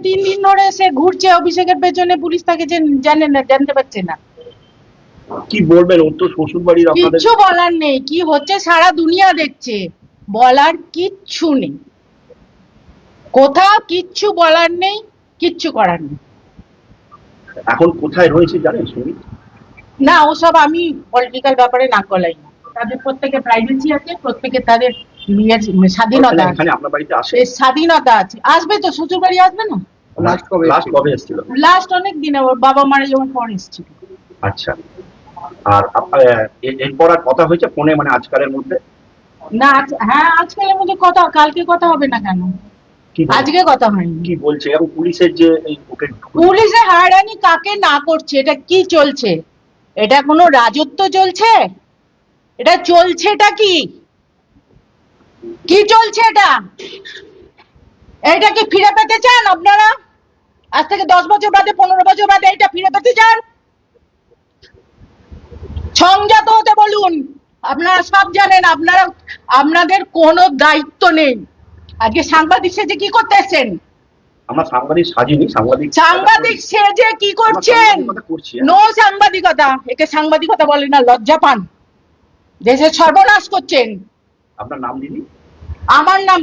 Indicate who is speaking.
Speaker 1: 3 দিন ধরে সে ঘুরছে অভিষেকের পেছনে, পুলিশ তাকে জানে না, জানতে পারছে না।
Speaker 2: কি বলবেন? ওর তো শ্বশুর বাড়ির আপনাদের
Speaker 1: কিচ্ছু বলার নেই, কি হচ্ছে সারা দুনিয়া দেখছে, বলার কিচ্ছু নেই, কোথাও কিচ্ছু বলার নেই, কিচ্ছু করার নেই।
Speaker 2: এখন কোথায় রয়েছে জানেন সুমিত?
Speaker 1: না, ওসব আমি পলিটিক্যাল ব্যাপারে নাক গলাই না। তাদের প্রত্যেকে প্রাইভেসি আছে, প্রত্যেকে তাদের স্বাধীনতা আছে,
Speaker 2: এখানে আপনার বাড়িতে আসে?
Speaker 1: এই স্বাধীনতা আছে। আসবে তো, শ্বশুর বাড়ি আসবে না?
Speaker 2: লাস্ট কবে এসেছিল?
Speaker 1: লাস্ট অনেক দিনে, ওর বাবা মারা যাওয়ার পর এসেছিল।
Speaker 2: আচ্ছা। আর এরপর আর কথা হয়েছে ফোনে, মানে আজকালের মধ্যে?
Speaker 1: না হ্যাঁ, আজকালের মধ্যে কথা, কালকে কথা হবে না কেন?
Speaker 2: কি
Speaker 1: আজকে কথা হয়নি।
Speaker 2: কি বলছে? এবং পুলিশের যে এই ওকে
Speaker 1: পুলিশে হয়রানি কাকে না করছে, এটা কি চলছে? এটা কোনো রাজত্ব চলছে? এটা চলছেটা কি? কি চলছে এটা? এইটাকে ফিরে পেতে চান আপনারা? আজ থেকে 10 বছর বাদে, 15 বছর বাদে এটা ফিরে পেতে চান? সংযত হতে বলুন। আপনারা সব জানেন, আপনাদের কোনো দায়িত্ব নেই। আজকে সাংবাদিক সেজে কি করতে এসেছেন?
Speaker 2: আমরা সাংবাদিক সাজিনি,
Speaker 1: সাংবাদিক সেজে কি করছেন? নো সাংবাদিকতা, একে সাংবাদিকতা বলে না, লজ্জা পান। দেশের সর্বনাশ করছেন।
Speaker 2: আপনার নাম দিদি?
Speaker 1: আমার নাম